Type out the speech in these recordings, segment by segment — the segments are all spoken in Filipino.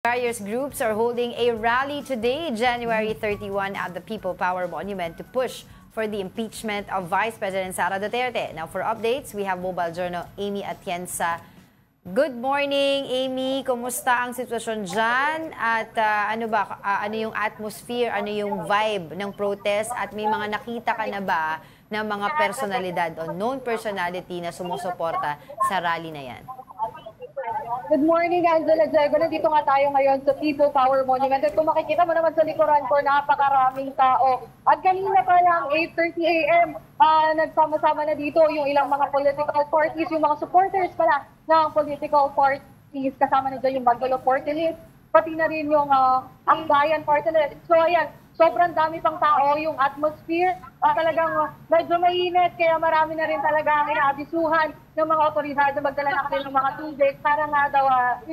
Various groups are holding a rally today, January 31, at the People Power Monument to push for the impeachment of Vice President Sara Duterte. Now, for updates, we have Mobile Journal Amy Atienza. Good morning, Amy. Kumusta ang sitwasyon dyan? At ano yung atmosphere, ano yung vibe ng protest? At may mga nakita ka na ba ng mga personalidad o known personality na sumusuporta sa rally na yan? Good morning, Angela Diego. Nandito nga tayo ngayon sa People Power Monument. At kung makikita mo naman sa likuran ko, napakaraming tao. At kanina pa lang, 8:30 a.m., nagsama-sama na dito yung ilang mga political parties, yung mga supporters pala ng political parties. Kasama na dyan yung Magdalo Party List, pati na rin yung Akbayan Party List. So ayan, sobrang dami pang tao, yung atmosphere, talagang medyo mainit, kaya marami na rin talaga ang inaabisuhan ng mga otoridad na magdala na kanilang mga tubig para nga daw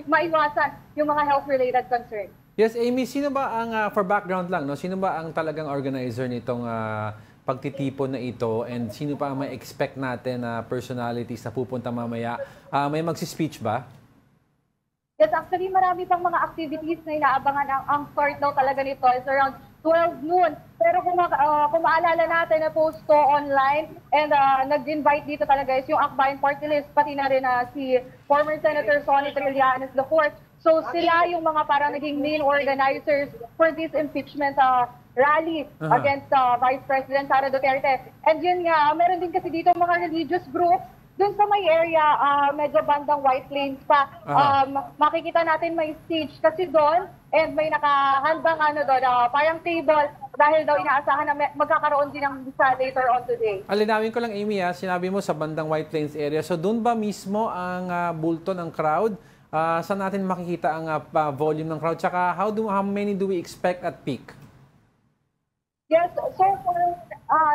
maiwasan yung mga health-related concerns. Yes, Amy, sino ba ang, for background lang, no? Sino ba ang talagang organizer nitong pagtitipon na ito and sino pa ang may expect natin na personalities na pupunta mamaya? May magsispeech ba? Yes, actually marami pang mga activities na inaabangan. Ang start daw talaga nito is around 12 noon. Pero kung maalala natin na post ko online and nag-invite dito talaga is yung Akbayan Party List, pati na rin si former Senator Sonny Trillanes IV. So sila yung mga parang naging main organizers for this impeachment rally against Vice President Sara Duterte. And yun nga, meron din kasi dito mga religious groups. Doon sa may area, medyo bandang White Plains pa, makikita natin may stage kasi doon and may nakahandang parang table dahil daw inaasahan na magkakaroon din ng bisa later on today. Alinawin ko lang, Amy, sinabi mo sa bandang White Plains area. So doon ba mismo ang bulto ng crowd? Saan natin makikita ang volume ng crowd? Tsaka how many do we expect at peak? Yes, so for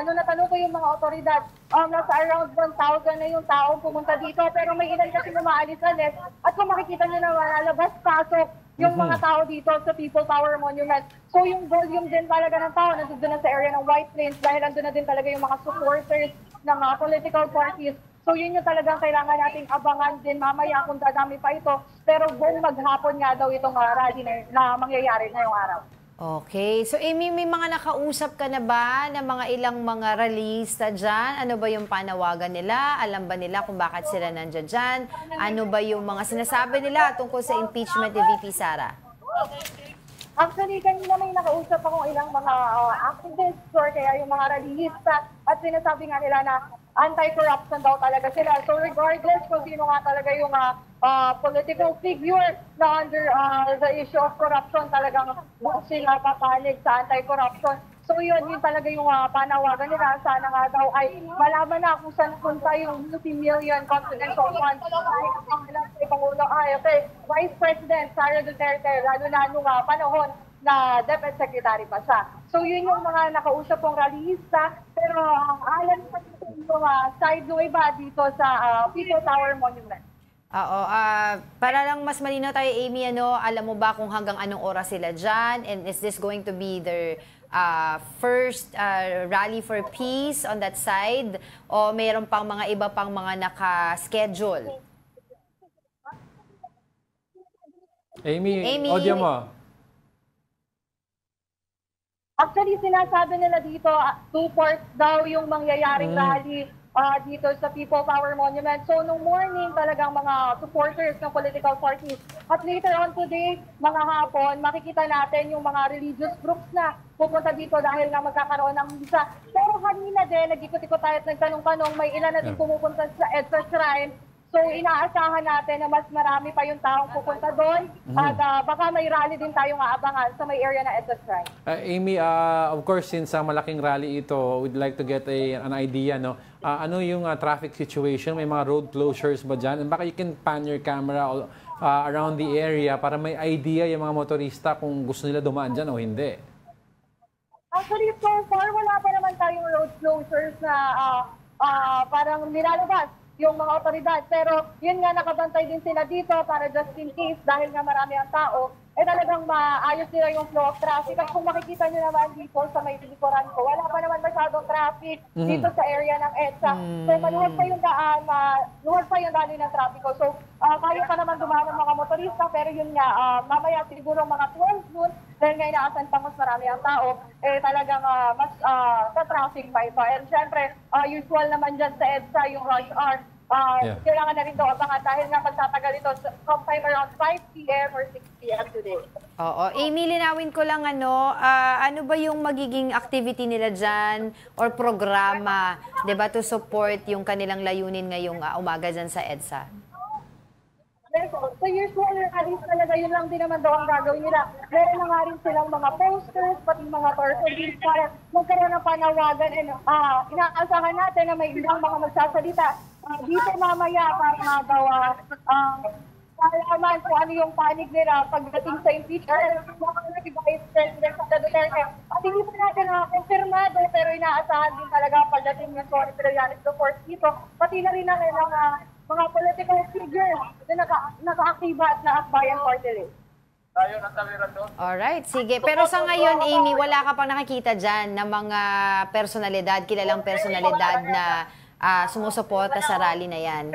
natanong ko yung mga otoridad, nasa around 1,000 na yung taong pumunta dito, pero may ilan kasi umaalis-alis. At kung makikita nyo naman, labas-pasok yung mga tao dito sa People Power Monument. So yung volume din talaga ng tao, nandun na sa area ng White Plains dahil nandun na din talaga yung mga supporters ng political parties. So yun yung talagang kailangan nating abangan din mamaya kung dadami pa ito. Pero buong maghapon nga daw itong rally na mangyayari ngayong araw. Okay. So, Amy, may mga nakausap ka na ba ng mga ilang mga rallyista dyan? Ano ba yung panawagan nila? Alam ba nila kung bakit sila nandiyan dyan? Ano ba yung mga sinasabi nila tungkol sa impeachment ni VP Sara? Actually, kanina may nakausap akong ilang mga activists or kaya yung mga rallyista at sinasabi nga nila na anti-corruption daw talaga sila. So regardless kung sino nga talaga yung political figure na under the issue of corruption, talagang sila papanig sa anti-corruption. So yun talaga yung panawagan nila. Sana nga daw ay malaman na kung saan punta yung multi-million confidential funds. Vice President Sara Duterte, lalo-lalo nga panahon na Deputy Secretary pa siya. So yun yung mga nakausap kong rallyista, pero alam pa yung side no iba dito sa People Power Monument. Oo. Para lang mas malinaw tayo, Amy, alam mo ba kung hanggang anong oras sila dyan? And is this going to be their first rally for peace on that side? O mayroon pang mga iba pang mga naka-schedule? Amy, audio mo. Actually, sinasabi nila dito, 2 parts daw yung mangyayaring rally dito sa People Power Monument. So, nung morning, talagang mga supporters ng political parties. At later on today, mga hapon, makikita natin yung mga religious groups na pupunta dito dahil na magkakaroon ng misa. Pero kanina din, nag-ikot-ikot tayo at nagtanong-tanong, may ilan na din pumupunta sa EDSA Shrine. So, inaasahan natin na mas marami pa yung taong pupunta doon at baka may rally din tayong aabangan sa may area na EDSA Shrine. Amy, of course, since malaking rally ito, we'd like to get an idea, no? Ano yung traffic situation? May mga road closures ba dyan? And baka you can pan your camera around the area para may idea yung mga motorista kung gusto nila dumaan dyan o hindi. Actually, so far, wala pa naman tayong road closures na parang nilalabas yung mga otoridad. Pero yun nga, nakabantay din sila dito para just in case dahil nga marami ang tao. talagang maayos nila yung flow of traffic. At kung makikita nyo naman dito sa may likuran ko, wala pa naman masyadong traffic dito sa area ng EDSA. So maluwag pa yung daan, luwag pa yung daloy ng trapiko. So kaya pa naman dumaan ng mga motorista, pero yun nga, mamaya siguro mga 12 noon, dahil nga inaasan pa mas marami ang tao, talagang mas sa traffic pa ito. And syempre, usual naman dyan sa EDSA yung rush hour. Kailangan na rin daw abangan dahil nga magtatagal ito sometime around 5 p.m. or 6 p.m. today. Oo. Amy, linawin ko lang ano ba yung magiging activity nila dyan or programa, 'di ba, to support yung kanilang layunin ngayong umaga dyan sa EDSA? So usual rallies talaga, yun lang din naman daw ang gagawin nila. Meron na nga rin silang mga posters, pati mga torsos para magkaroon ng panawagan. And inaasahan natin na may ilang mga magsasalita dito mamaya para nga daw malaman kung ano yung panig nila pagdating sa impeachment. Vice President Sara Duterte. At hindi pa natin konfirmado, pero inaasahan din talaga pagdating ng Tony Trillanes the Fourth dito. Pati na rin ang mga political figures na naka-aktiba at na-akbayan party list. Alright, sige. Pero sa ngayon, Amy, wala ka pang nakikita dyan ng mga personalidad, kilalang personalidad na sumusuporta sa rally na yan?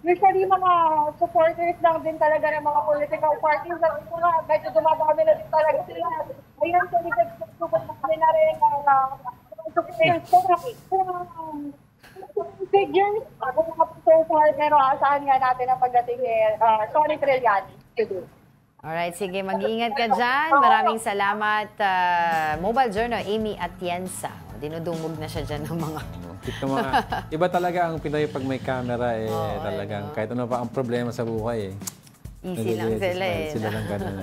Usually, mga supporters lang din talaga ng mga political parties. At medyo dumadami na din talaga sila. Ayun, so nagsusuport na rin figures. So far, pero asahan nga natin ang pagdating ni Tony Trillanes today. Alright, sige. Mag-iingat ka dyan. Maraming salamat, Mobile Journal, Amy Atienza. Dinudumog na siya dyan ng mga... Iba talaga ang Pinoy pag may camera talagang kahit ano pa ang problema sa buhay Easy lang sila Sila lang ganun